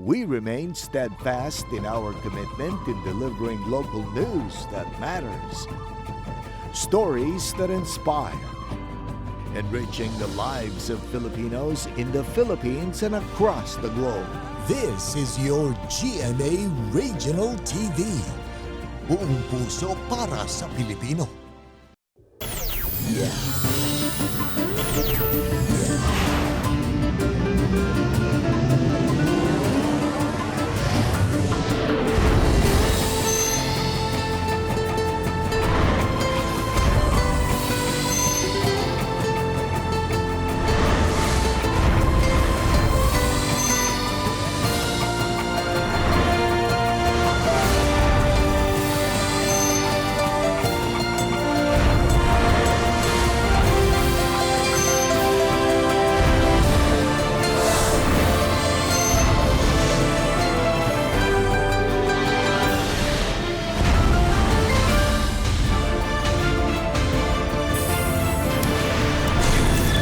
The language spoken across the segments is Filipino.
we remain steadfast in our commitment in delivering local news that matters. Stories that inspire. Enriching the lives of Filipinos in the Philippines and across the globe. This is your GMA Regional TV. Buong puso para sa Pilipino.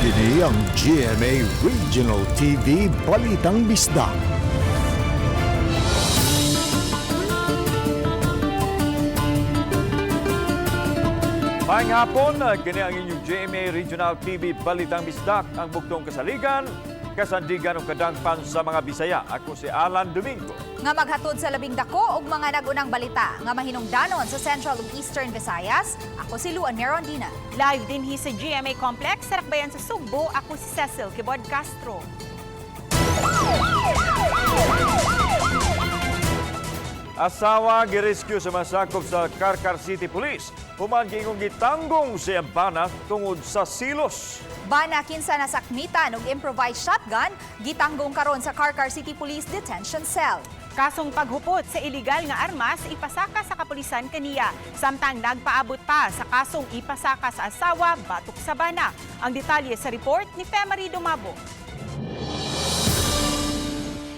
Kini ang GMA Regional TV Balitang Bisdak. Maayong hapon, kini ang inyong GMA Regional TV Balitang Bisdak, ang bugtong kasaligan, kasandigan o kadangpan sa mga Bisaya. Ako si Alan Domingo. Nga maghatod sa labing dako og mga nagunang balita nga mahinungdanon sa Central ug Eastern Visayas. Ako si Luan Merondina. Live din sa GMA Complex sa Rakbayan sa Sugbo. Ako si Cecil Kibod Castro. Asawa girescue sa masakop sa Carcar City Police. Human giingong gitanggong siyang bana tungod sa silos. Bana kinsa nasakmitan og improvised shotgun gitanggong karon sa Carcar City Police Detention Cell. Kasong paghupot sa iligal nga armas ipasaka sa kapulisan kaniya. Samtang nagpaabot pa sa kasong ipasaka sa asawa batok sa bana. Ang detalye sa report ni Femari Dumabo.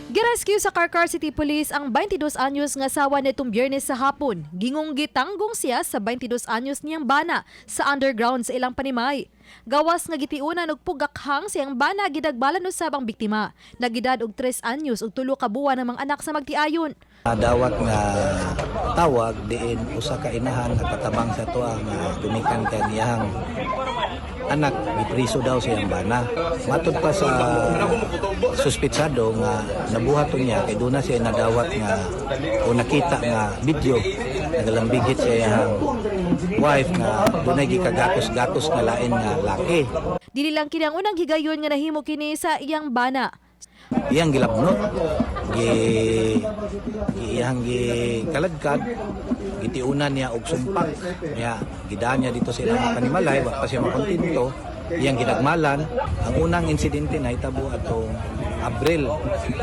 Girescue sa Carcar City Police ang 22 anyos nga asawa nitong Biyernes sa hapon. Gingong gitanggong siya sa 22 anyos niyang bana sa underground sa ilang panimay. Gawas nga gitiunan og pugakhang siyang bana gidagbalan usab ang biktima. Nagidad og 3 anyos ug 3 ka buwan ng mga anak sa magtiayon. Dawat nga tawag diin usa ka inahan nagpatabang sa tuwa nga tumikan kaniyang anak gipriso daw siyang bana. Matud pa sa suspitsado nga nabuhaton niya kay doon na siya nadawat nga o nakita nga video nagalambigit siya ang wife nga doon ay gikagatos-gatos nga lain nga laki. Dili lang kini ang unang higayon nga nahimo kini sa iyang bana. Iyang gilabnot, iyang gikalagkad, gitiunan niya og sumpak. Niya, gidaan niya dito sa ilang panimalay, wag pa siya makontinto. Iyang ginagmalan. Ang unang insidente na itabo atong Abril.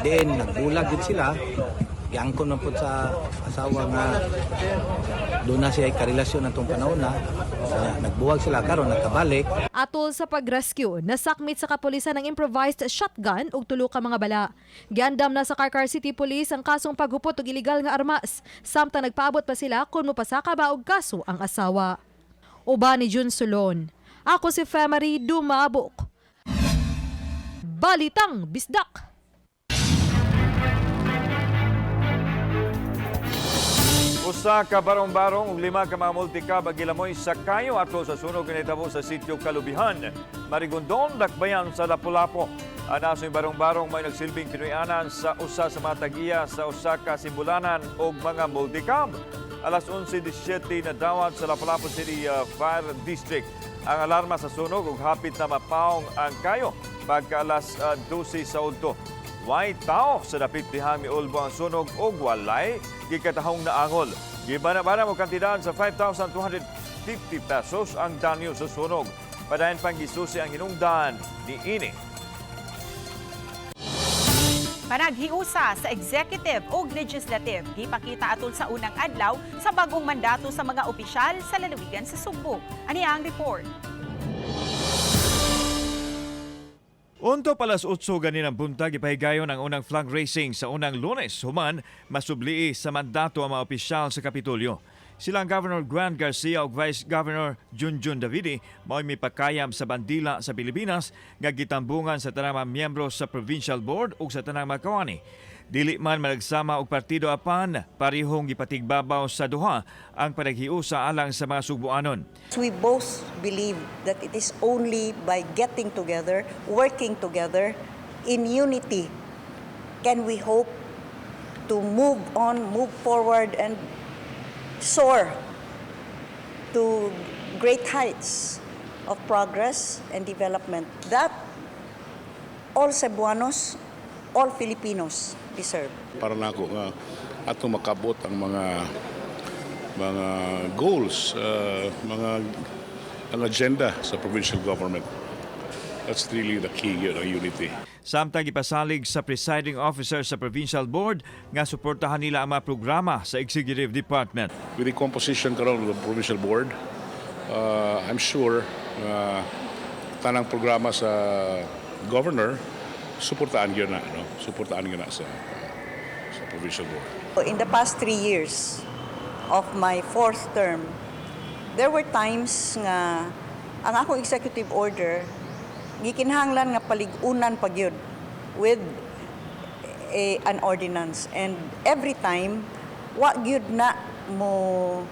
Then, nagbulag din sila. Giangkon man po sa asawa nga doon na siya karelasyon natong panahon na. Nagbuwag sila karon nagkabalik. Atol sa pag-rescue, nasakmit sa kapulisan ng improvised shotgun ug 3 ka mga bala. Giandam na sa Carcar City Police ang kasong paghupot og iligal nga armas. Samtang nagpaabot pa sila kung mopasaka ba og kaso ang asawa. Uban ni Jun Solon. Ako si Femari Dumabok. Balitang Bisdak. Usa ka barong-barong ug 5 ka mga multikab ang gilamoy sa kayo ato sa sunog nga nahitabo sa sitio Kalubihan, Marigondon, Dakbayan sa Lapu-Lapu. Ang nasong barong-barong may nagsilbing pinuyanan sa usa sa mga tagiya sa usa ka simbolanan og mga multikab. Alas 11:17 na dawat sa Lapu-Lapu City Fire District ang alarma sa sunog ug hapit na mapaong ang kayo pagka alas 12 sa udto. Way tao sa dapit dihang miulbo ang sunog ug walay gikatahong naangol. Gibana-bana mo kantidad sa 5,250 pesos ang danyo sa sunog. Padayon pang gisusi ang hinungdan ni ini. Panaghiusa sa executive ug legislative gipakita atol sa unang adlaw sa bagong mandato sa mga opisyal sa lalawigan sa Sugbo. Ani ang report. Unto palas 8 ganinang buntag ipahigayon ang unang flag racing sa unang Lunes human masublii sa mandato ang mga opisyal sa Kapitolyo. Silang Governor Grant Garcia ug Vice Governor Junjun Davide mao'y mipakayam sa bandila sa Pilipinas nga gitambungan sa tanang mga miyembro sa Provincial Board ug sa tanang mga kawani. Dili man managsama og partido apan, parihong gipatigbabaw sa duha ang panaghiusa alang sa mga Sugbuanon. We both believe that it is only by getting together, working together in unity, can we hope to move on, move forward, and soar to great heights of progress and development that all Cebuanos, all Filipinos deserve. Para nako nga ato makabot ang mga goals, ang agenda sa provincial government. That's really the key ng unity. Samtang ipasalig sa presiding officer sa provincial board nga suportahan nila ang mga programa sa executive department. With the composition karon of the provincial board, I'm sure tanang programa sa governor suportaan gyud na, no? Suportaan gyud na sa provincial board. In the past 3 years of my 4th term, there were times nga ang akong executive order gikinahanglan nga paligunan pagyud with an ordinance, and every time wa gyud na mo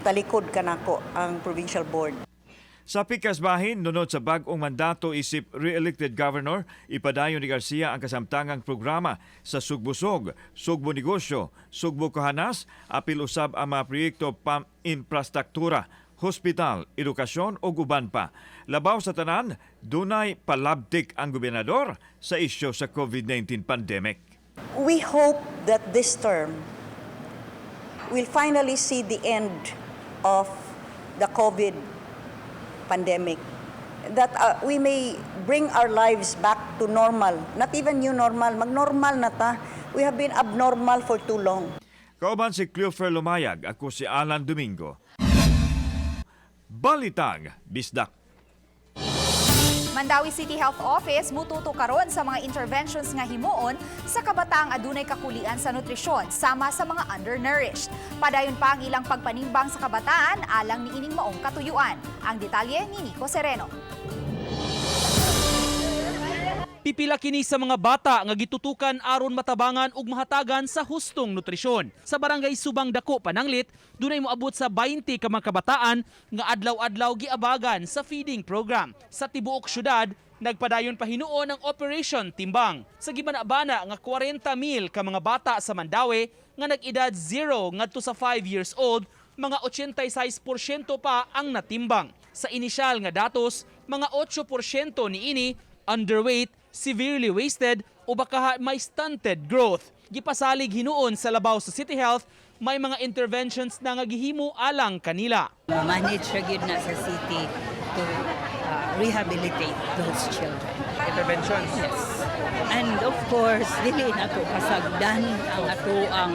talikod kanako ang provincial board. Sa pikas bahin, nunod sa bag-ong mandato isip re-elected governor, ipadayon ni Garcia ang kasamtangang programa sa Sugbusog, Sugbo Negosyo, Sugbo Kahanas, apil usab ang mga proyekto pam-infrastruktura, hospital, edukasyon o guban pa. Labaw sa tanan, dunay palabtik ang gobernador sa isyu sa COVID-19 pandemic. We hope that this term will finally see the end of the COVID pandemic, that we may bring our lives back to normal, not even new normal, mag-normal na ta. We have been abnormal for too long. Kauban si Cleofer Lumayag, ako si Alan Domingo. Balitang Bisdak. Mandawi City Health Office mututo karon sa mga interventions nga himuon sa kabataang adunay kakulian sa nutrisyon sama sa mga undernourished. Padayon pa ang ilang pagpanimbang sa kabataan alang niining maong katuyuan. Ang detalye ni Nico Sereno. Pipila kini sa mga bata nga gitutukan aron matabangan ug mahatagan sa hustong nutrisyon. Sa barangay Subang Dako, Pananglit, dunay moabot sa 20 ka mga kabataan nga adlaw-adlaw giabagan sa feeding program. Sa tibuok syudad, nagpadayon pa hinuon ang Operation Timbang. Sa gibanabana nga 40,000 ka mga bata sa Mandawi nga nag-edad 0 ngadto sa 5 years old, mga 86% pa ang natimbang. Sa inisyal nga datos, mga 8% niini underweight, severely wasted o baka may stunted growth. Gipasalig hinuon sa labaw sa City Health, may mga interventions na nga gihimo alang kanila. Manage siya gid na sa city to rehabilitate those children. Interventions? Yes. And of course, dili na to kasagdan ang ato ang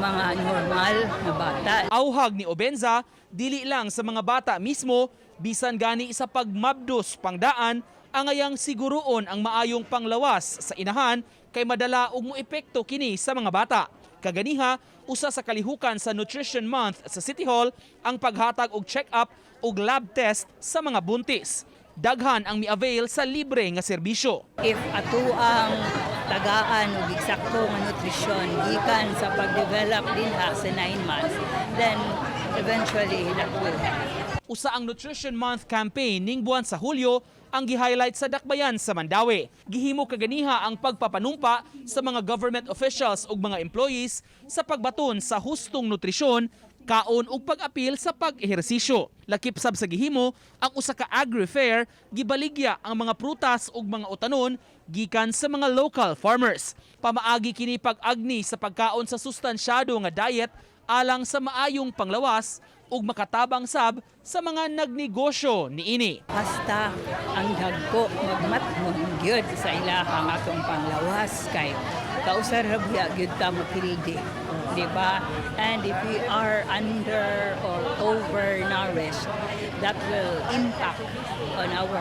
mga normal na bata. Auhag ni Obenza, dili lang sa mga bata mismo, bisan gani sa pagmabdos pangdaan, angayang siguroon ang maayong panglawas sa inahan kay madala og moepekto kini sa mga bata. Kaganiha, usa sa kalihukan sa Nutrition Month sa City Hall ang paghatag og check-up ug lab test sa mga buntis. Daghan ang mi-avail sa libre nga serbisyo. If ato ang tagaan og eksakto nga nutrisyon gikan sa pagdevelop dinha sa 9 months, then eventually that will happen. Usa ang Nutrition Month campaign ning buwan sa Hulyo ang gi-highlight sa Dakbayan sa Mandawi. Gihimo kaganiha ang pagpapanumpa sa mga government officials ug mga employees sa pagbaton sa hustong nutrisyon, kaon ug pag-apil sa pag-ehersisyo. Lakip sab sa gihimo ang usa ka agri-fair, gibaligya ang mga prutas ug mga utanon gikan sa mga local farmers. Pamaagi kini pag-agni sa pagkaon sa sustansyado nga diet alang sa maayong panglawas ug makatabang sab sa mga nagnegosyo niini. Basta ang dagko magmatmon gyud sa ilahang atong panglawas kay kausar biya gyud ta mapildi, di ba? And if we are under or overnourished, that will impact on our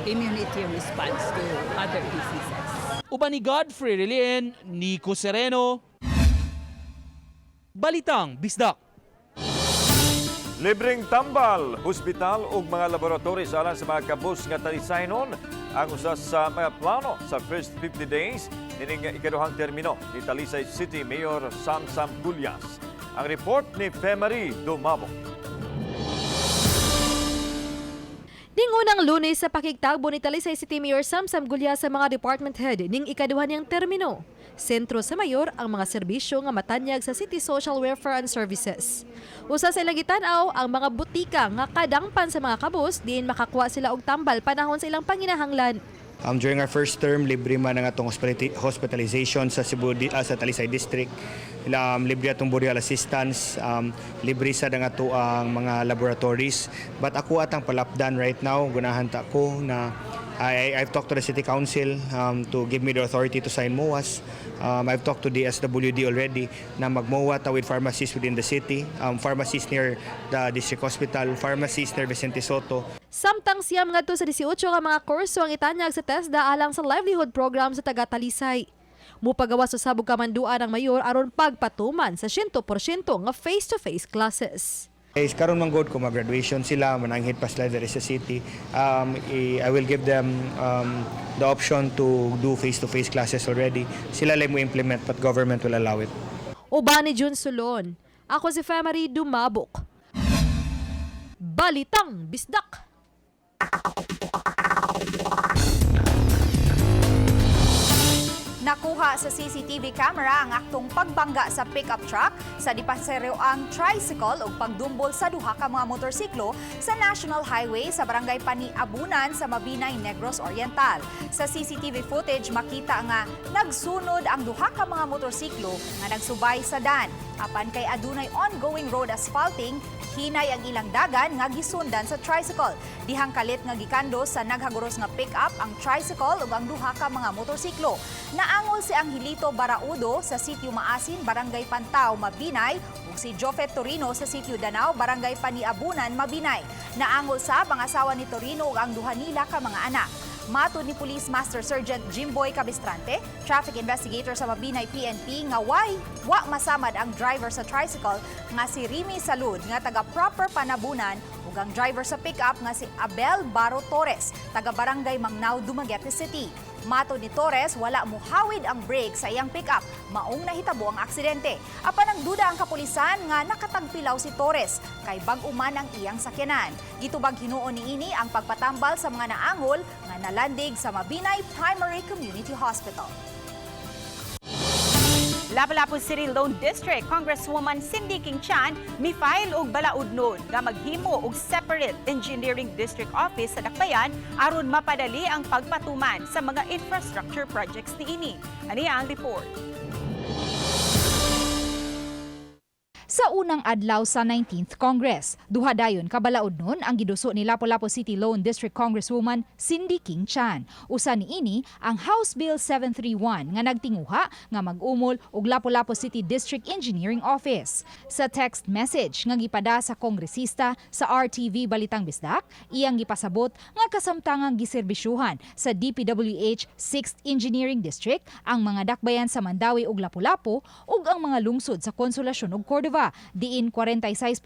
immunity response to other diseases. Uban ni Godfrey Relien, Nico Sereno, Balitang Bisdak. Libreng tambal, hospital ug mga laboratory alang sa mga kabus nga talisaynon ang usa sa mga plano sa first 50 days ining ikaduhang termino ni Talisay City Mayor Sam Gulyas. Ang report ni Femari Dumabo. Ningunang Lunes sa pakigtagbo ni Talisay City Mayor Sam Gulyas sa mga department head ning ikaduhan niyang termino. Sentro sa mayor ang mga serbisyo nga matanyag sa City Social Welfare and Services. Usa sa ilang gitanaw ang mga butika nga kadangpan sa mga kabus diin makakuha sila og tambal panahon sa ilang panginahanglan. During our first term, libre man ang atong hospitalization sa sa Talisay District. Libre atong burial assistance, libre sa ato ang mga laboratories. But ako atang palapdan right now, gunahan ta ko na I've talked to the City Council to give me the authority to sign MOAs. I've talked to the SWD already na mag-MOA ta with pharmacies within the city, pharmacies near the district hospital, pharmacies near Vicente Soto. Samtang siyam ngadto sa 18 ka mga kurso ang itanyag sa TESDA alang sa livelihood program sa taga Talisay. Mupagawas sa sabog kamanduan ng mayor aron pagpatuman sa 100% nga face-to-face classes. Karon man god ko mag-graduation sila, mananghid pa sila diri sa city. I will give them the option to do face-to-face classes already. Sila lang mo implement but government will allow it. Uban ni Jun Sulon. Ako si Femari Dumabok. Balitang Bisdak. Nakuha sa CCTV camera ang aktong pagbangga sa pickup truck sa dipasero ang tricycle o pagdumbol sa duha ka mga motorsiklo sa National Highway sa barangay Paniabunan sa Mabinay, Negros Oriental. Sa CCTV footage makita nga nagsunod ang duha ka mga motorsiklo nga nagsubay sa dan. Apan kay adunay ongoing road asphalting, hinay ang ilang dagan nga gisundan sa tricycle. Dihang kalit nga gikando sa naghaguros nga pick-up ang tricycle ug ang duha ka mga motorsiklo. Naangol si Angelito Baraudo sa Sitio Maasin, Barangay Pantao, Mabinay ug si Jofet Torino sa Sitio Danao, Barangay Paniabunan, Mabinay. Naangol sa pangasawa ni Torino ug ang duha nila ka mga anak. Matod ni Police Master Sergeant Jimboy Cabistrante, traffic investigator sa Mabinay PNP nga wa masamad ang driver sa tricycle nga si Remy Salud nga taga proper Panabunan ug ang driver sa pickup nga si Abel Baro Torres taga Barangay Mangnao, Dumaguete City. Matod ni Torres, wala muhawid ang brake sa iyang pickup, maong nahitabo ang aksidente. Apan ang duda ang kapulisan nga nakatagpilaw si Torres kay bag-uman ang iyang sakyanan. Gitubag hinuon niini ang pagpatambal sa mga naangol nga nalandig sa Mabinay Primary Community Hospital. Lapu-Lapu City Lone District Congresswoman Cindy King-Chan mi-file og balaudnon nga maghimo og separate engineering district office sa Dakbayan aron mapadali ang pagpatuman sa mga infrastructure projects niini. Aniya ang report. Sa unang adlaw sa 19th Congress, duha dayon kabalaod nun ang giduso ni Lapu-Lapu City Lone District Congresswoman Cindy King-Chan. Usa niini ang House Bill 731 nga nagtinguha nga mag-umol og Lapu-Lapu City District Engineering Office. Sa text message nga gipada sa kongresista sa RTV Balitang Bisdak, iyang gipasabot nga kasamtangang giserbisyuhan sa DPWH 6th Engineering District ang mga dakbayan sa Mandawi ug Lapu-Lapu ug ang mga lungsod sa Konsolasyon ug Cordova. Diin 46%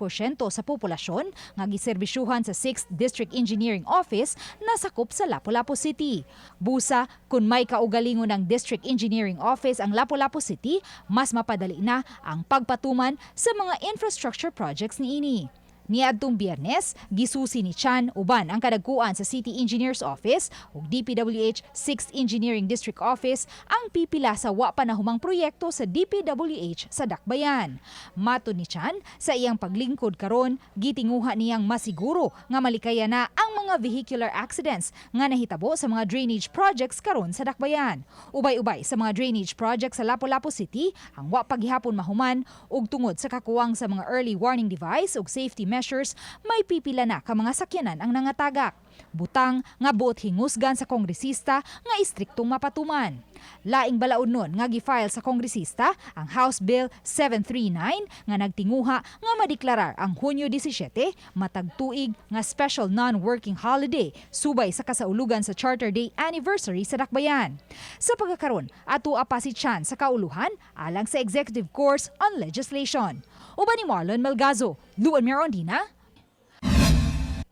sa populasyon nga giserbisyuhan sa 6th District Engineering Office na sakop sa Lapu-Lapu City. Busa, kung may kaugalingon ng District Engineering Office ang Lapu-Lapu City, mas mapadali na ang pagpatuman sa mga infrastructure projects niini. Niadtong Biyernes, gisusi ni Chan uban ang kadagkuan sa City Engineers Office ug DPWH 6th Engineering District Office ang pipila sa wa pa nahumang proyekto sa DPWH sa Dakbayan. Matod ni Chan, sa iyang paglingkod karon, gitinguha niyang masiguro nga malikaya na ang mga vehicular accidents nga nahitabo sa mga drainage projects karon sa Dakbayan. Ubay-ubay sa mga drainage projects sa Lapu-Lapu City ang wa paghihapon mahuman ug tungod sa kakuwang sa mga early warning device ug safety measures, may pipila na ka mga sakyanan ang nangatagak. Butang nga buot hingusgan sa kongresista nga istriktong mapatuman. Laing balaod nun nga gifile sa kongresista ang House Bill 739 nga nagtinguha nga madeklarar ang Hunyo 17 matag tuig nga special non-working holiday subay sa kasaulugan sa Charter Day anniversary sa Dakbayan. Sa pagkakaroon, atua pa si Chan sa kauluhan alang sa Executive Course on Legislation. Uban ni Marlon Melgazo, Luan Mirondina,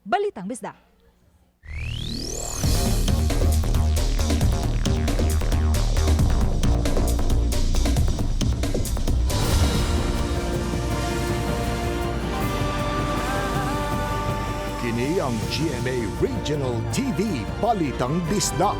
Balitang Bisdak. ang GMA Regional TV Balitang Disda.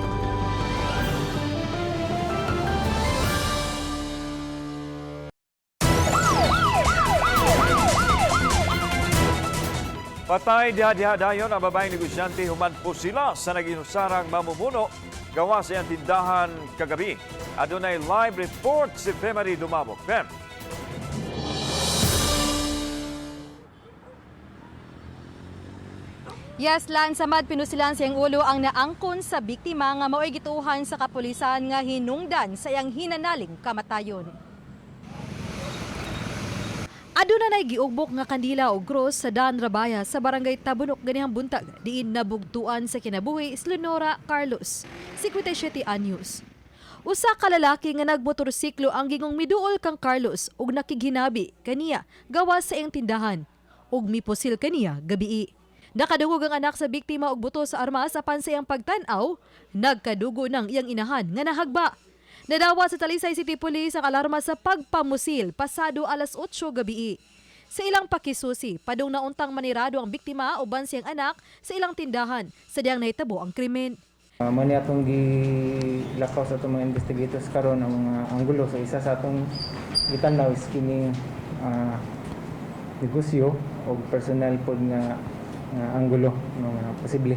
Patay diha-diha dayon ang babaeng negosyante human po sila sa nag-inusarang mamumuno gawa sa iyang tindahan kagabi. Adunay live report si Femari Dumabok. Fem. Yes, Lan, samad pinusilan siyang ulo ang naangkon sa biktima nga mao'y gituhan sa kapulisan nga hinungdan sa iyang hinanaling kamatayon. Aduna nay giugbok nga kandila o cross sa Dan Rabaya sa barangay Tabunok ganihang buntag diin nabugtuan sa kinabuhi is Leonora Carlos, 57 anyos. Usa ka lalaki nga nagmotorsiklo ang gingong miduol kang Carlos ug nakighinabi kaniya gawas sa iyang tindahan ug miposil kaniya gabii. Nakadungog ang anak sa biktima og buto sa armas apan sa iyang pagtan-aw, nagkadugo ng iyang inahan nga nahagba. Nadawat sa Talisay City Police ang alarma sa pagpamusil pasado alas 8 gabi. Sa ilang pakisusi, padung nauntang manirado ang biktima uban siyang anak sa ilang tindahan sa diyang nahitabo ang krimen. Mani atong gilakaw sa itong mga investigators karon ang mga anggulo. So isa sa atong gitanaw is kining negosyo o personal pod nga anggulo ng posible.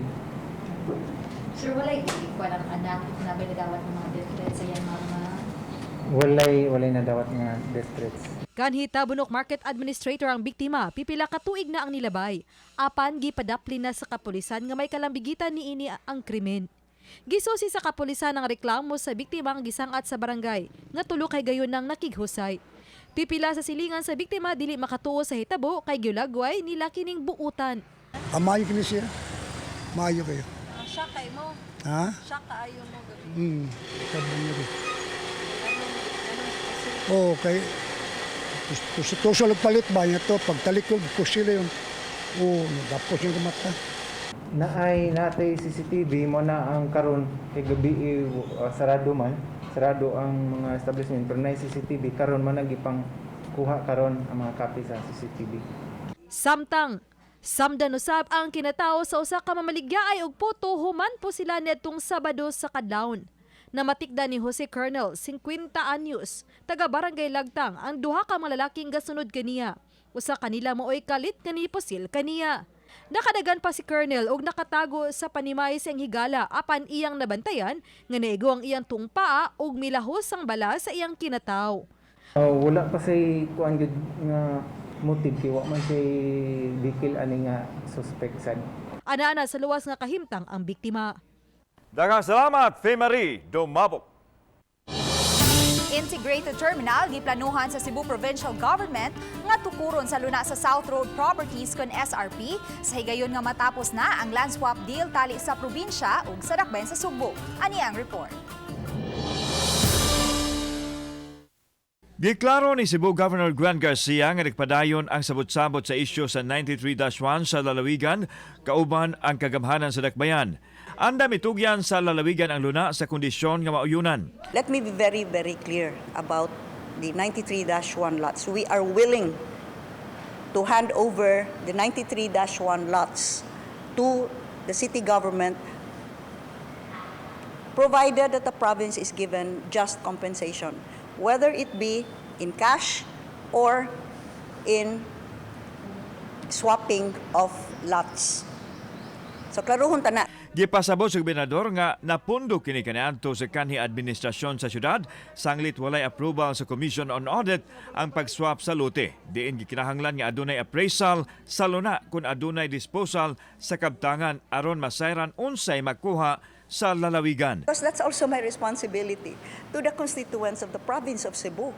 Sir, walay walang anak na binadawat ng mga death threats sa iyang mga... Walay nadawat nga death threats. Kanhi Tabunok Market Administrator ang biktima, pipila ka tuig na ang nilabay. Apan gipadapli na sa kapulisan nga may kalambigitan niini ang krimen. Gisusi sa kapulisan ang reklamo sa biktima ang gisangat sa barangay nga tulo kay gayon nang nakighusay. Pipila sa silingan sa biktima dili makatuo sa hitabo kay giulagway nila kining buutan. Amayo kini siya. Maayo kayo. Siya kay mo. Ha? Siya kaayo mo. Sabi niyo rin. Okay. Tusol palit ba niya to? Pagtalikod ko sila yun. Nagapos yung mata. Natay CCTV mo na ang karon kay gabi sarado man. Sarado ang mga establishment pero na CCTV karon man nagipang kuha karon ang mga copy sa CCTV. Samdan usab ang kinatao sa usa ka mamaligyaay og puto human po sila netong Sabado sa kadlawon. Namatikda ni Jose Colonel, 50 anyos, taga Barangay Lagtang, ang duha ka mga lalaking gasunod kaniya. Usa kanila maoy kalit nga niposil kaniya. Nakadagan pa si Colonel og nakatago sa panimay sa higala apan iyang nabantayan nga naigo ang iyang tungpaa og milahos ang bala sa iyang kinataw. Wala pa say kuan gid nga motive kay wa man say dikil ani nga suspect sad. Ana-ana sa luwas nga kahimtang ang biktima. Daghang salamat, Femari Dumabok. Integrated Terminal giplanuhan sa Cebu Provincial Government nga tukuron sa luna sa South Road Properties kon SRP sa higayon nga matapos na ang land swap deal tali sa probinsya ug sa dakbayan sa Sugbo. Ani ang report. Giklaro ni Cebu Governor Juan Garcia nga nagpadayon ang sabot-sabot sa isyu sa 93-1 sa lalawigan kauban ang kagamhanan sa dakbayan. Anda mitugyan sa lalawigan ang luna sa kondisyon nga mauyunan. Let me be very, very clear about the 93-1 lots. We are willing to hand over the 93-1 lots to the city government provided that the province is given just compensation, whether it be in cash or in swapping of lots. So klaruhon ta na. Gipasabot sa gobernador nga napundo kini kaniadto sa kanhi administrasyon sa syudad sanglit walay approval sa Commission on Audit ang pag-swap sa lote. Diin gikinahanglan nga adunay appraisal sa luna kung adunay disposal sa kabtangan aron masayran unsay makuha sa lalawigan. Because that's also my responsibility to the constituents of the province of Cebu.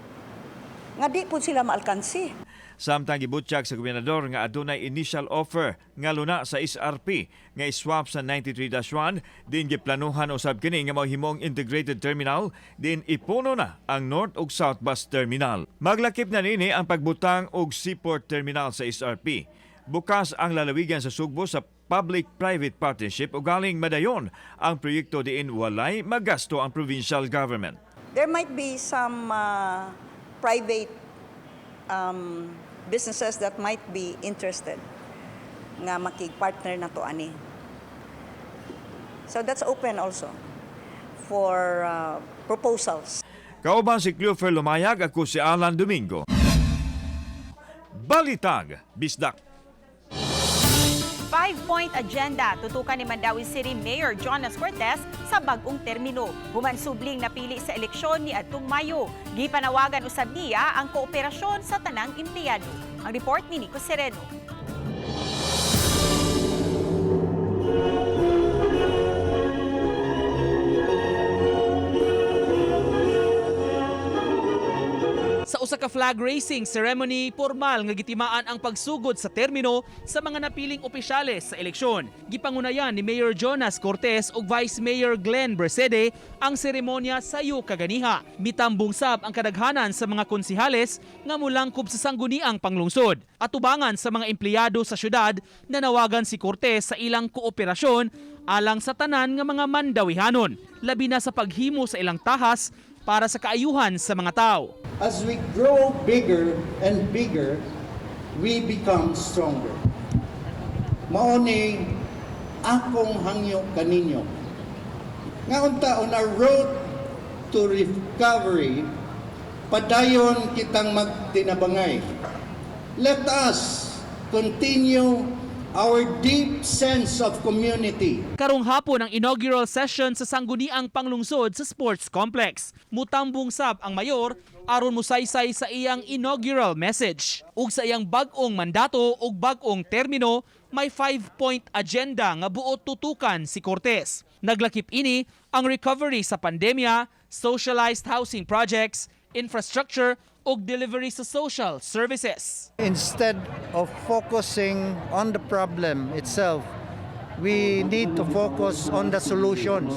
Nga di po sila maalkansi. Samtang gibutyak sa gobernador nga adunay initial offer nga luna sa SRP nga iswap sa 93-1 din giplanuhan usab kini nga mahimong integrated terminal din ipuno na ang North ug South Bus Terminal. Maglakip na nini ang pagbutang og seaport terminal sa SRP. Bukas ang lalawigan sa Sugbo sa public-private partnership ug galing madayon ang proyekto diin walay magasto ang provincial government. There might be some private businesses that might be interested. nga makig-partner na to ani. So that's open also for proposals. Kauban si Cleofer Lumayag, ako si Alan Domingo. Balitag, Bisdak. 5-point agenda tutukan ni Mandawi City Mayor Jonas Cortez sa bag-ong termino. Human subling napili sa eleksyon ni adtong Mayo. Gipanawagan usab niya ang kooperasyon sa tanang empleyado. Ang report ni Nico Sereno. Sa usa ka flag racing ceremony, formal nga gitimaan ang pagsugod sa termino sa mga napiling opisyales sa eleksyon. Gipangunayan ni Mayor Jonas Cortez ug Vice Mayor Glenn Bersede ang seremonya sayo kaganiha. Mitambong sab ang kadaghanan sa mga konsihales nga mulangkob sa sangguniang panglungsod. Atubangan sa mga empleyado sa syudad na nawagan si Cortez sa ilang kooperasyon alang sa tanan nga mga mandawihanon, labi na sa paghimo sa ilang tahas para sa kaayuhan sa mga tao. As we grow bigger and bigger, we become stronger. Mauni akong hangyo kaninyo. Ngaunta on our road to recovery, padayon kitang magtinabangay. Let us continue our deep sense of community. Karong hapon ang inaugural session sa sangguniang panglungsod sa sports complex. Mutambong sab ang mayor aron musaysay sa iyang inaugural message. Ug sa iyang bag-ong mandato ug bag-ong termino, may 5-point agenda nga buot tutukan si Cortez. Naglakip ini ang recovery sa pandemya, socialized housing projects, infrastructure ug delivery sa social services. Instead of focusing on the problem itself, we need to focus on the solutions.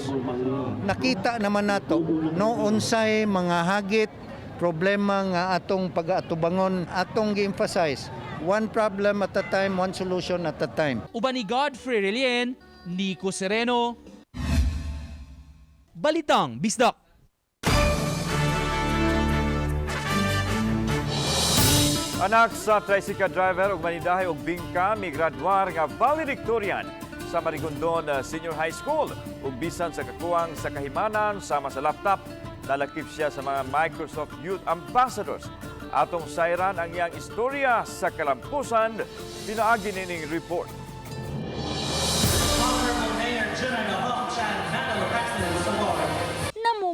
Nakita naman nato no unsay mga hagit problema nga atong pag-atubangon, atong gi-emphasize one problem at a time, one solution at a time. Uban ni Godfrey Relien, Nico Sereno, Balitang Bisdak. Anak sa tricycle driver ug manidahay og bingka migraduar nga valedictorian sa Marigondon Senior High School ug bisan sa kakuwang sa kahimanan sama sa laptop, nalakip siya sa mga Microsoft Youth Ambassadors. Atong sayran ang iyang istorya sa kalampusan, pinaagi nining report.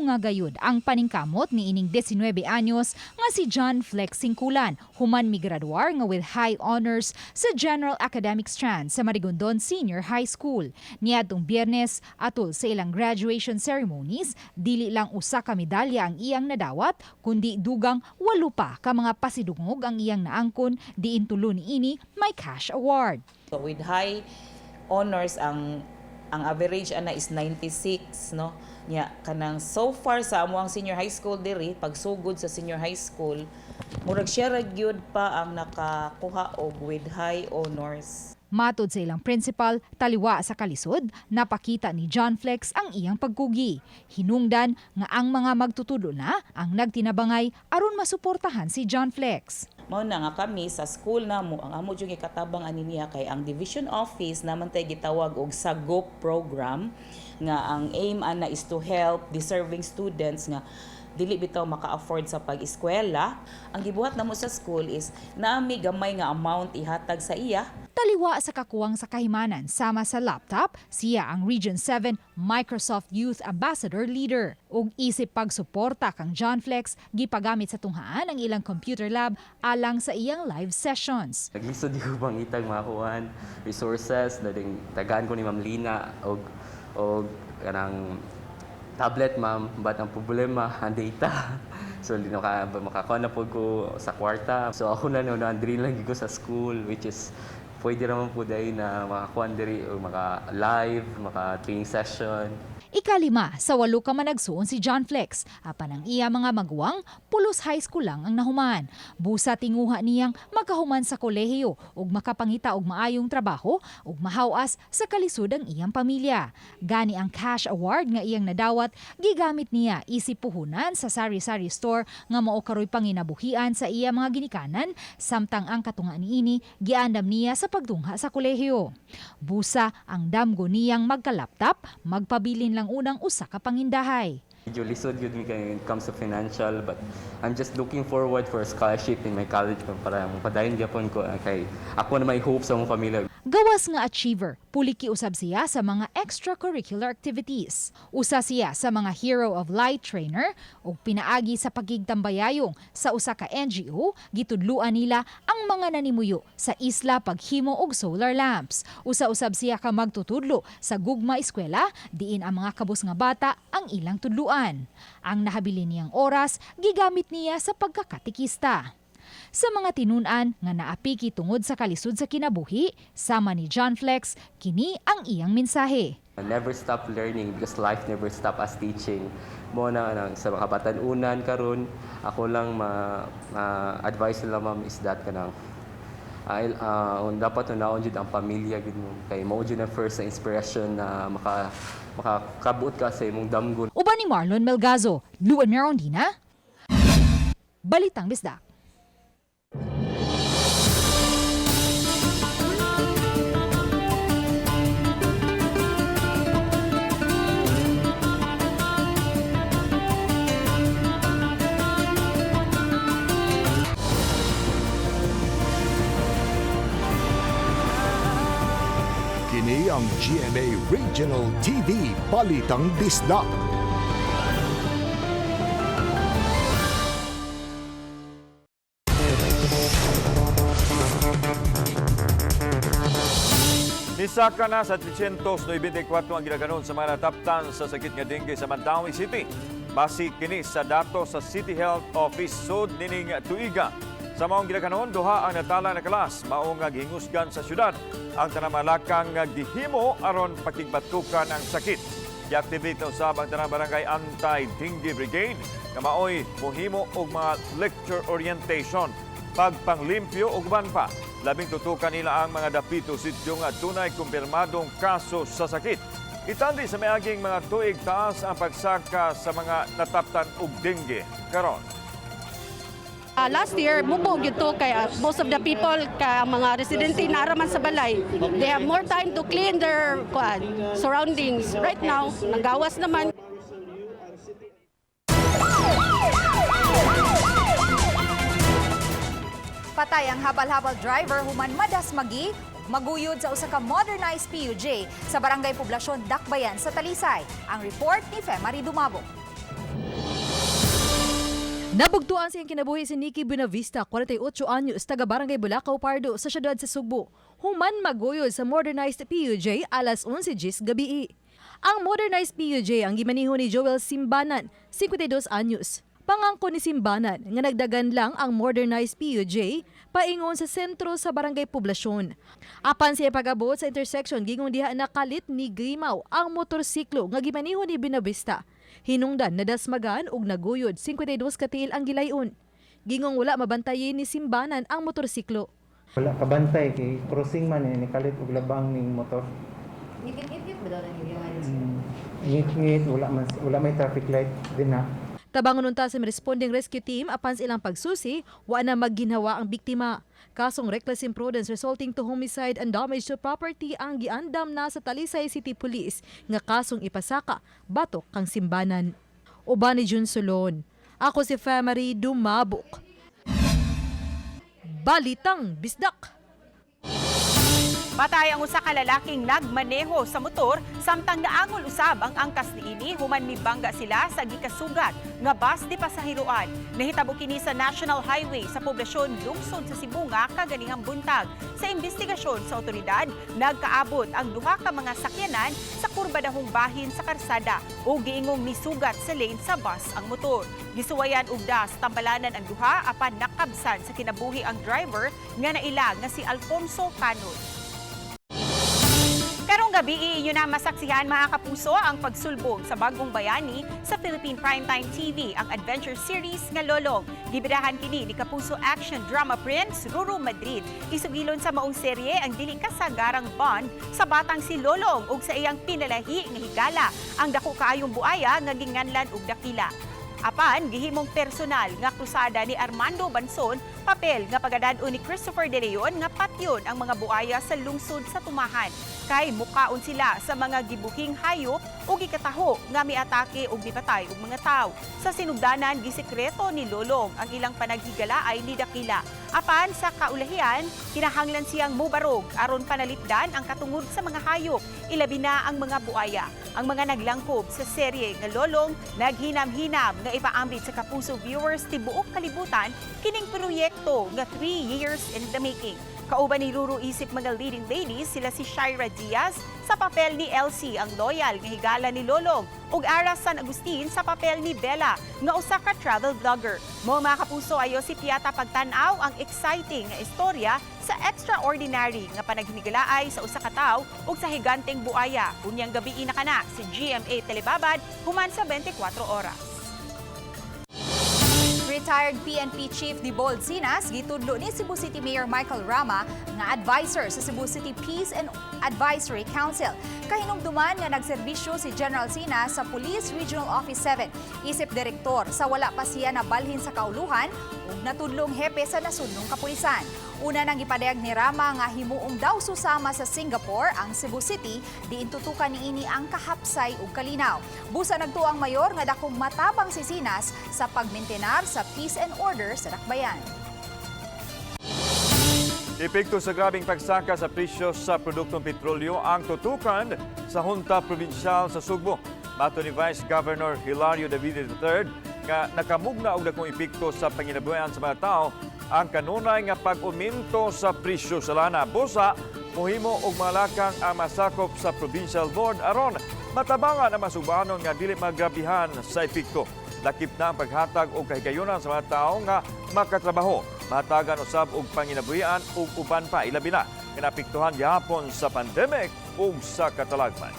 Nga gayud ang paningkamot ni ining 19 anyos nga si John Flex Singkulan, human migraduar nga with high honors sa General Academic Strand sa Marigondon Senior High School. Niadtong Biyernes atol sa ilang graduation ceremonies, dili lang usa ka medalya ang iyang nadawat, kundi dugang 8 pa ka mga pasidungog ang iyang naangkon, diin tulo niini may cash award. So with high honors ang average ana is 96, no? Nya kanang so far sa amuang senior high school diri pagsugod sa senior high school murag siya ra gyud pa ang nakakuha og with high honors. Matod sa ilang principal, taliwa sa kalisod, napakita ni John Flex ang iyang pagkugi. Hinungdan nga ang mga magtutudo na ang nagtinabangay aron masuportahan si John Flex. Mao na nga kami sa school namo ang amo jud katabang ani niya kay ang division office naman tay gitawag og SAGOP program nga ang aim ana is to help deserving students nga dili bitaw maka-afford sa pag-eskwela. Ang gibuhat namo sa school is naami gamay nga amount ihatag sa iya. Taliwa sa kakuwang sa kahimanan sama sa laptop, siya ang Region 7 Microsoft Youth Ambassador Leader. Ug isip pagsuporta kang John Flex, gipagamit sa tunghaan ang ilang computer lab alang sa iyang live sessions. Naglisod ko bang itag makuhaan resources na tagaan ko ni Ma'am Lina og kanang tablet, ma'am, but ang problema ang data. So hindi makakuha na po ko sa kwarta. So ako na na-drain lang ko sa school, which is pwede naman po dahil na makakuha diri o maka-live, maka-training session. Ikalima, sa 8 ka managsuon si John Flex. Apan ang iya mga maguwang, pulos high school lang ang nahuman. Busa tinguha niyang makahuman sa kolehiyo ug makapangita og maayong trabaho ug mahawas sa kalisod ang iyang pamilya. Gani ang cash award nga iyang nadawat, gigamit niya isip puhunan sa sari-sari store nga mao karoy panginabuhian sa iya mga ginikanan, samtang ang katunga niini giandam niya sa pagtungha sa kolehiyo. Busa ang damgo niyang magka-laptop, magpabilin lang unang usa ka pangindahay. Medyo lisod yun when it comes to financial, but I'm just looking forward for a scholarship in my college para mapadayon gyapon ko kay ako na may hope sa mong pamilya. Gawas nga achiever, puliki usab siya sa mga extracurricular activities. Usa siya sa mga Hero of Light trainer ug pinaagi sa pagigtambayayong sa usa ka NGO, gitudluan nila ang mga nanimuyo sa isla paghimo og solar lamps. Usa-usab siya ka magtutudlo sa gugma eskwela diin ang mga kabus nga bata ang ilang tudluan. Ang nahabilin niyang oras gigamit niya sa pagkakatikista. Sa mga tinunan nga naapiki tungod sa kalisod sa kinabuhi, sama ni John Flex, kini ang iyang mensahe. Never stop learning because life never stop us teaching. Mo na sa mga batanunan karon, ako lang advice nila ma'am is that kanang dapat unaon jud ang pamilya gid mo kay mao jud ang first inspiration na makakabuot ka sa imong damgon. Uban ni Marlon Melgazo, Luan Merondina, Balitang Bisdak. Kini ang GMA Regional TV Balitang Bisdak. Nisaka na sa 394 ang ginaganon sa mga nataptan sa sakit nga dengue sa Mandawi City. Basi kini sa dato sa City Health Office sud nining tuiga. Sa maong ginaganon, duha ang natala na kalas, mao nga gihingusgan sa syudad. Ang tanamalakang gihimo aron pakigbatukan ang sakit. I-activate na usab ang tanang barangay Anti-Dengue Brigade nga maoy mohimo og mga lecture orientation, pagpanglimpyo ug ban pa. Labing tutukan nila ang mga dapito sityo nga tunay kumpirmadong kaso sa sakit. Itandi sa mayaging mga tuig taas ang pagsaka sa mga nataptan og dengue karon. Last year, mubo gyud to kay most of the people ka mga residente na araman sa balay. They have more time to clean their surroundings. Right now, nagawas naman. Patay ang habal-habal driver human madasmagi maguyod sa usa ka modernized PUJ sa Barangay Poblasyon Dakbayan sa Talisay. Ang report ni Femari Dumabo. Nabugtuan siyang kinabuhi si Nikki Buenavista, 48 anyos, taga Barangay Bulacau Pardo sa syudad sa Sugbo. Human maguyod sa modernized PUJ alas 11:00 gabi. Ang modernized PUJ ang gimaniho ni Joel Simbanan, 52 anyos. Pangangko ni Simbanan nga nagdagan lang ang modernized PUJ paingon sa sentro sa Barangay Poblasyon. Apan siya pag-abot sa intersection gingong diha nakalit ni Grimaw ang motorsiklo nga gimaniho ni Buenavista. Hinungdan nadasmagan ug naguyod 52 ka tiil ang gilayon. Gingong wala mabantayin ni Simbanan ang motorsiklo. Wala kabantay kay crossing man ni kalit og labang ning motor. Ngit-ngit ba daw ni Ngit wala may traffic light din na. Tabangon unta sa responding rescue team apan sa ilang pagsusi, wa na magginhawa ang biktima. Kasong reckless imprudence resulting to homicide and damage to property ang giandam na sa Talisay City Police nga kasong ipasaka batok kang Simbanan. Uban ni Jun Solon. Ako si Femari Dumabok. Balitang Bisdak. Patay ang usa ka lalaking nagmaneho sa motor samtang naangol usab ang angkas niini human mibangga sila sa gikasugat nga bus di pasahiroan. Nahitabo kini sa National Highway sa poblasyon lungsod sa Cebu nga kaganihang buntag. Sa investigasyon sa otoridad, nagkaabot ang duha ka mga sakyanan sa kurbadahong bahin sa karsada o giingong misugat sa lane sa bus ang motor. Gisuwayan og das tambalanan ang duha apan nakabsan sa kinabuhi ang driver nga naila nga si Alfonso Canon. Karong Kagabi, inyo na masaksihan mga kapuso ang pagsulbong sa bagong bayani sa Philippine Primetime TV, ang adventure series nga Lolong. Gibidahan kini ni Kapuso action drama prince Ruru Madrid. Isugilon sa maong serye ang dili kasagarang bond sa batang si Lolong ug sa iyang pinalahi nga higala, ang dako kaayong buaya nga ginganlan ug dakila. Apan, gihimong personal nga krusada ni Armando Banson, papel nga pagadadon ni Christopher De Leon nga patyon ang mga buaya sa lungsod sa Tumahan. Kay mukaon sila sa mga gibuhing hayop o gikataho nga miatake o mipatay og mga tao. Sa sinugdanan, gisekreto ni Lolong ang ilang panaghigalaay ni dakila. Apan sa kaulahian, kinahanglan siyang mubarog aron panalitdan ang katungod sa mga hayop, ilabi na ang mga buaya. Ang mga naglangkob sa serye nga Lolong naghinam-hinam nga ipaambit sa Kapuso viewers tibuok kalibutan kining proyekto nga 3 years in the making. Kauban ni Ruru isip mga leading ladies sila si Shaira Diaz sa papel ni Elsie ang loyal nga higala ni Lolong ug Ara San Agustin sa papel ni Bella nga usa ka travel vlogger. Mo mga kapuso, ayo si Piata pagtan-aw ang exciting nga istorya sa extraordinary nga panaghigalaay sa usa ka tawo ug sa higanteng buaya. Unyang gabi na kana si GMA Telebabad human sa 24 oras. Retired PNP Chief Dibold Sinas gitudlo ni Cebu City Mayor Michael Rama nga advisor sa Cebu City Peace and Advisory Council. Kahinumduman nga nagserbisyo si General Sinas sa Police Regional Office 7, isip direktor sa wala pa siya nabalhin sa kauluhan ug natudlong hepe sa nasudnong kapulisan. Una nang ipadayag ni Rama nga himuong daw susama sa Singapore ang Cebu City diin tutukan niini ang kahapsay ug kalinaw. Busa nagtuang mayor nga dakong matabang si Sinas sa pagmentenar sa peace and order sa dakbayan. Epekto sa grabing pagsaka sa presyo sa produktong petrolyo ang tutukan sa Junta Provincial sa Sugbo. Mato ni Vice Governor Hilario David III nga nakamugna og dakong epekto sa panginabuhian sa mga tao ang kanunay nga pag-uminto sa presyo sa lana. Busa, muhimo og malakang ang masakop sa Provincial Board aron matabangan ang masubanon nga dili magrabihan sa epekto. Lakip na ang paghatag og kahigayunan sa mga tao nga makatrabaho, mahatagan usab og panginabuhian ug uban pa ilabi na kinapektuhan gihapon sa pandemic ug sa katalagman.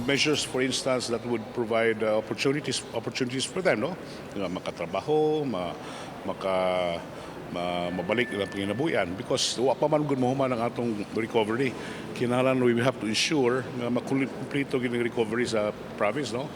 Measures, for instance, that would provide opportunities for them, no? Makatrabaho, mabalik ilang panginabuhian because wa pa man gud mahuman ang atong recovery. Kinahanglan we have to ensure nga makumpleto gining recovery sa province, no?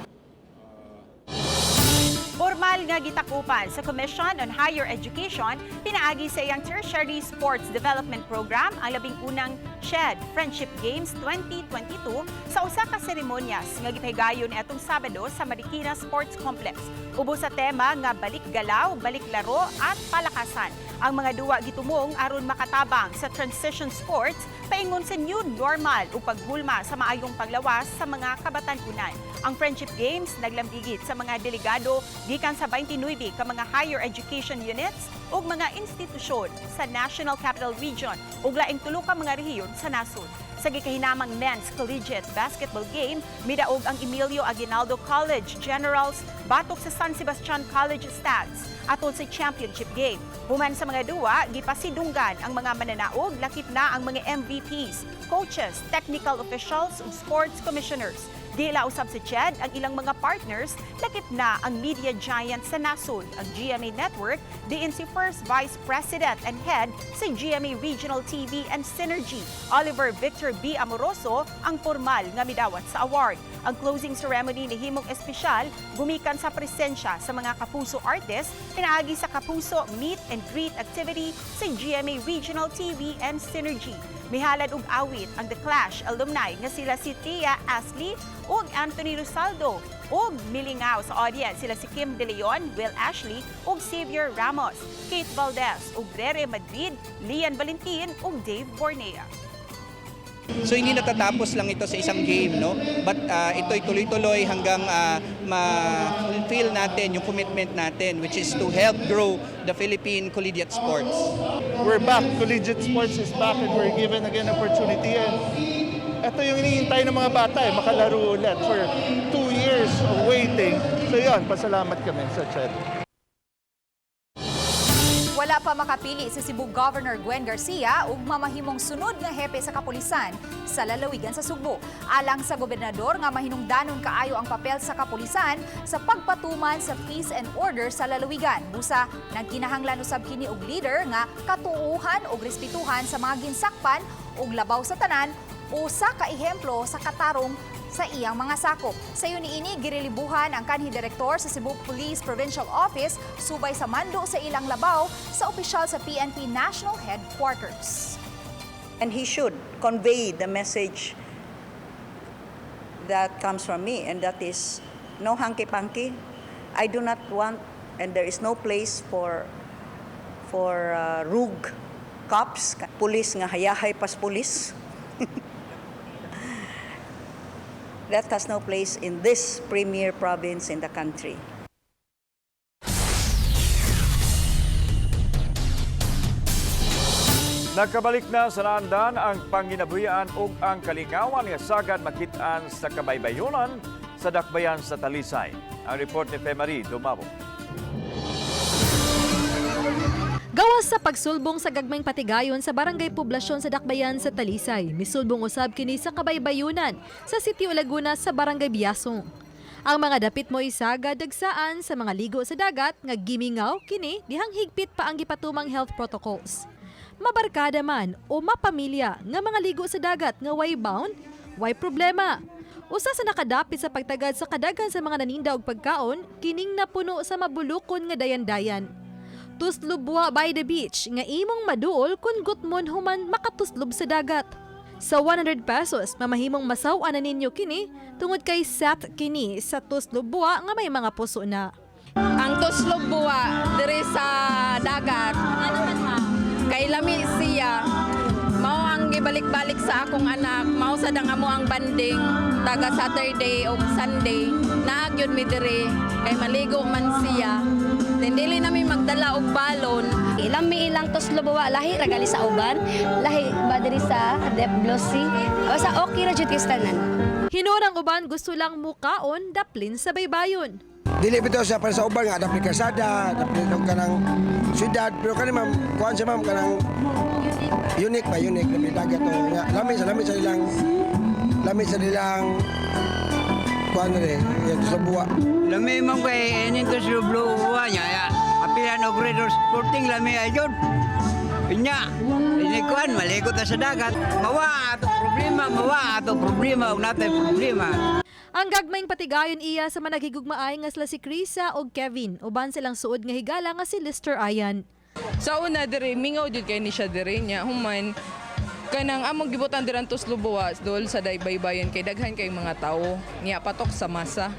Formal nga gitakupan sa Commission on Higher Education, pinaagi sa iyang Tertiary Sports Development Program ang labing unang SHED Friendship Games 2022 sa usa ka seremonyas nga gipahigayon atong Sabado sa Marikina Sports Complex. Ubo sa tema nga balik galaw, balik laro at palakasan. Ang mga duwa gitumong aron makatabang sa transition sports paingon sa new normal o paghulma sa maayong panglawas sa mga kabatan-unan. Ang Friendship Games naglambigit sa mga delegado gikan sa 29 ka mga higher education units ug mga institusyon sa National Capital Region ug laing tulo ka mga rehiyon sa nasod. Sa gikahinamang men's collegiate basketball game, midaog ang Emilio Aguinaldo College Generals batok sa San Sebastian College Stags atol sa championship game. Human sa mga duwa, gipasidunggan ang mga mananaog, lakip na ang mga MVPs, coaches, technical officials ug sports commissioners. Dila usab sa CHED ang ilang mga partners, lakip na ang media giant sa nasod, ang GMA Network, diin si First Vice President and Head sa GMA Regional TV and Synergy, Oliver Victor B. Amoroso, ang formal nga midawat sa award. Ang closing ceremony ni himong espesyal, gumikan sa presensya sa mga Kapuso artists, pinaagi sa Kapuso Meet and Greet activity sa GMA Regional TV and Synergy. Mihalad og awit ang The Clash alumni nga sila si Tia Ashley ug Anthony Rosaldo ug milingaw sa audience sila si Kim De Leon, Will Ashley ug Xavier Ramos, Kate Valdez ug Rere Madrid, Lian Valentin ug Dave Bornea. So hindi natatapos lang ito sa isang game, no? But ito'y tuloy-tuloy hanggang ma-fulfill natin yung commitment natin, which is to help grow the Philippine collegiate sports. We're back. Collegiate sports is back and we're given again opportunity. And ito yung hinihintay ng mga bata, makalaro ulit for 2 years of waiting. So yun, pasalamat kami sa CHED. Wala pa makapili si Cebu Governor Gwen Garcia ug mamahimong sunod nga hepe sa kapulisan sa lalawigan sa Sugbo. Alang sa gobernador nga mahinungdanon kaayo ang papel sa kapulisan sa pagpatuman sa peace and order sa lalawigan. Busa nagkinahanglan usab kini og leader nga katuuhan ug respetuhan sa mga ginsakpan ug labaw sa tanan usa ka ehemplo sa katarong sa iyang mga sakop. Sa niini girelibuhan ang kanhi direktor sa Cebu Police Provincial Office subay sa mando sa ilang labaw sa opisyal sa PNP National Headquarters. And he should convey the message that comes from me, and that is no hanky-panky. I do not want, and there is no place for rogue cops, police nga hayahay pas police. That has no place in this premier province in the country. Nagkabalik na sa naandan ang panginabuhian ug ang kalingawan nga sagad makitaan sa kabaybayonan sa dakbayan sa Talisay. Ang report ni Femari Dumabo. Gawas sa pagsulbong sa gagmayng patigayon sa barangay poblasyon sa Dakbayan sa Talisay, misulbong usab kini sa kabaybayunan sa Sitio Laguna sa barangay Biasong. Ang mga dapit mo isaga dagsaan sa mga ligo sa dagat nga gimingaw kini dihang higpit pa ang gipatumang health protocols. Mabarkada man o mapamilya nga mga ligo sa dagat nga way bound, way problema. Usa sa nakadapit sa pagtagad sa kadaghan sa mga naninda og pagkaon, kining napuno sa mabulukon nga dayan-dayan. Tuslubwa by the beach nga imong maduol kung gutmon human makatuslob sa dagat. Sa 100 pesos, mamahimong masaw-an na ninyo kini tungod kay set kini sa tuslubwa nga may mga puso na. Ang tuslubwa diri sa dagat kay lami siya mao ang gibalik-balik sa akong anak, mao sa amo ang banding taga Saturday o Sunday naagyod mi diri kay maligo man siya. Dili namin magdala og balon. Ilang tuslubawa lahi ragali sa uban, lahi ba diri sa Deblosi. Basta okay ra jud kistanan. Hinurang uban gusto lang mukaon daplin sa baybayon. Dili bitaw sa para sa uban nga dapat kasada, dapat kanang syudad, pero kani ma'am kuan sa ma'am kanang unique na dagat to. Lami sa nilang kuan rin, ito sa buwa. Lami mong kay ining to sa buwa niya, apilan og Red Sporting lami ayod. Pinya, ini kuan malikot sa dagat. Mawa ato problema, og natay problema. Ang gagmayng patigayon iya sa managhigugmaay nga sila si Krisa og Kevin, uban silang suod nga higala nga si Lister Ayan. Sa una diri mingaw jud kay ni siya diri nya human kanang among gibutan diran tuslubuwa dol sa daybaybayan kay daghan kay mga tawo niya patok sa masa.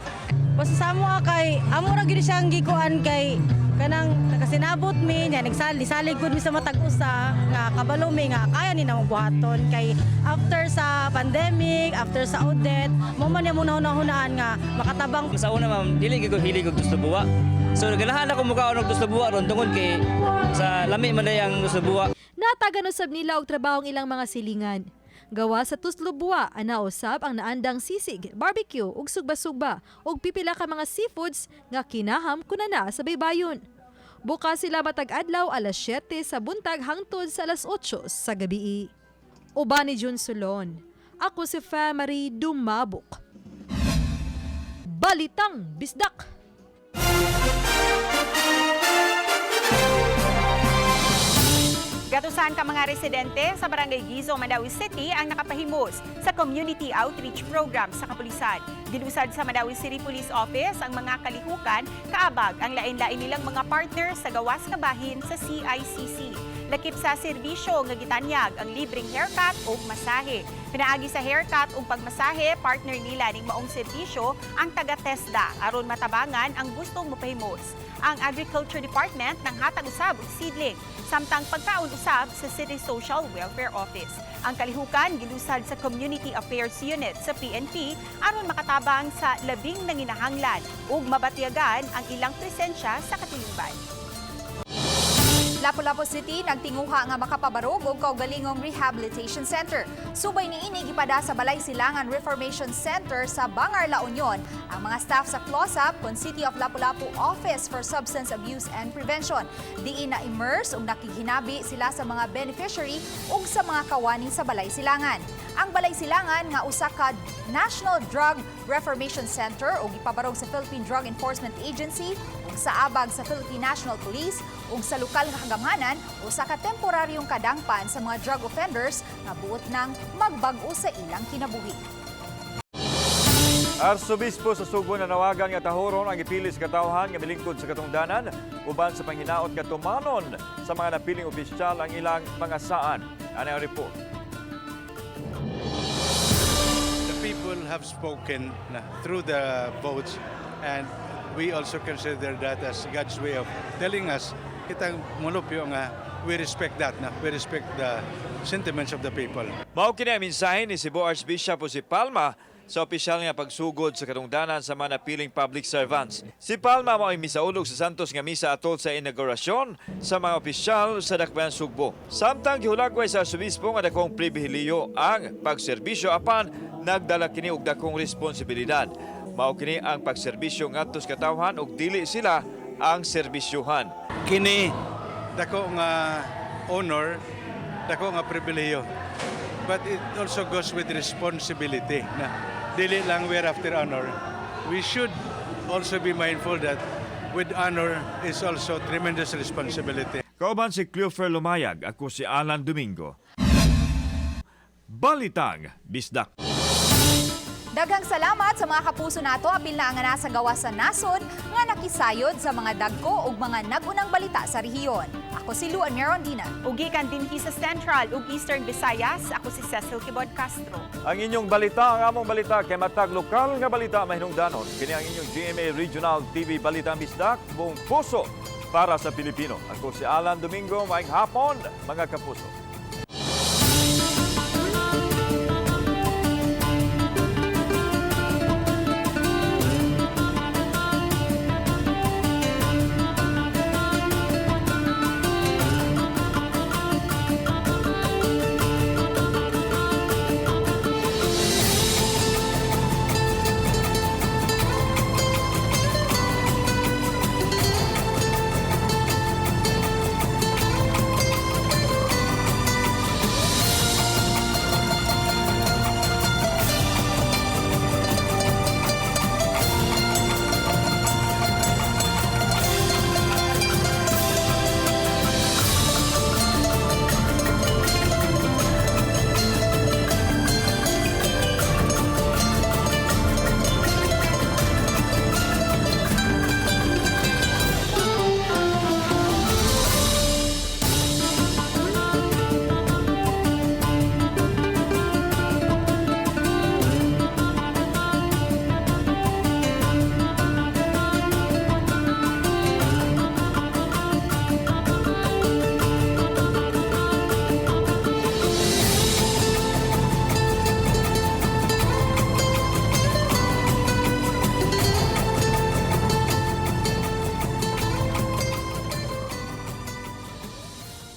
Basta sa amo kay amo ra gid siyang gikuan kay kanang nakasinabot mi nya nagsalig gud mi sa matag usa nga kabalo mi nga kaya ni na buhaton kay after sa pandemic, after sa audit, mo man ya muna-hunaan nga makatabang. Sa una ma'am, dili gyud ko hilig og tuslubuwa. So nagalahan ako mukaon og tuslubuwa ron tungod kay sa lami man ang tuslubuwa. Natagan usab nila og trabaho ang ilang mga silingan. Gawa sa tuslubwa, ana usab ang naandang sisig, barbecue ug sugba-sugba ug pipila ka mga seafoods nga kinaham kunana sa baybayon. Bukas sila matag adlaw alas 7 sa buntag hangtod sa alas 8 sa gabi. Uban ni Jun Solon. Ako si Femari Dumabok. Balitang Bisdak. Gatusan ka mga residente sa Barangay Gizo, Mandawi City ang nakapahimos sa Community Outreach Program sa Kapulisan. Dilusad sa Mandawi City Police Office ang mga kalihukan, kaabag ang lain-lain nilang mga partner sa gawas kabahin sa CICC. Lakip sa serbisyo nga gitanyag ang libreng haircut o masahe. Pinaagi sa haircut o pagmasahe, partner nila ning maong serbisyo ang taga-TESDA aron matabangan ang gustong mopahimos. Ang Agriculture Department nang hatag usab og seedling samtang pagkaon usab sa City Social Welfare Office. Ang kalihukan gilusad sa Community Affairs Unit sa PNP aron makatabang sa labing nanginahanglan ug mabatyagan ang ilang presensya sa katilingban. Lapu-Lapu City nagtinguha nga makapabarog og kaugalingong rehabilitation center. Subay niini gipada sa Balay Silangan Reformation Center sa Bangar, La Union ang mga staff sa CLOSAP kon City of Lapu-Lapu Office for Substance Abuse and Prevention. Diin na immerse ug nakiginabi sila sa mga beneficiary ug sa mga kawani sa Balay Silangan. Ang Balay Silangan nga usa ka National Drug Reformation Center ug ipabarog sa Philippine Drug Enforcement Agency ug sa abag sa Philippine National Police ug sa lokal nga kagamhanan usa ka temporaryong kadangpan sa mga drug offenders nga buot nang magbag-o sa ilang kinabuhi. Arsobispo sa Subo na nawagan nga tahoron ang ipili sa katawhan nga milingkod sa katungdanan uban sa panghinaot nga tumanon sa mga napiling opisyal ang ilang mga saan. Ano ang report? The people have spoken through the votes, and we also consider that as God's way of telling us kitang mulupyo nga we respect that na we respect the sentiments of the people. Mao kini ang mensahe ni Cebu Archbishop si Palma sa opisyal nga pagsugod sa katungdanan sa mga napiling public servants. Si Palma mao ay misaulog sa Santos nga misa atol sa inaugurasyon sa mga opisyal sa Dakbayan Sugbo. Samtang gihulagway sa Arsobispo nga dakong pribilehiyo ang pagserbisyo apan nagdala kini og dakong responsibilidad. Mao kini ang pagserbisyo ngadto sa katawhan ug dili sila ang serbisyuhan. Kini dako nga honor, dako nga pribilehiyo. But it also goes with responsibility. Na dili lang we're after honor. We should also be mindful that with honor is also tremendous responsibility. Kauban si Cleofer Lumayag, ako si Alan Domingo. Balitang Bisdak. Daghang salamat sa mga kapuso nato apil na nga nasa gawas sa nasod nga nakisayod sa mga dagko ug mga nagunang balita sa rehiyon. Ako si Luan Merondina. Ugikan dinhi sa Central ug Eastern Visayas, ako si Cecil Kibod Castro. Ang inyong balita, ang among balita kay matag lokal nga balita mahinungdanon. Kini ang inyong GMA Regional TV Balitang Bisdak, buong puso para sa Pilipino. Ako si Alan Domingo, maayong hapon mga kapuso.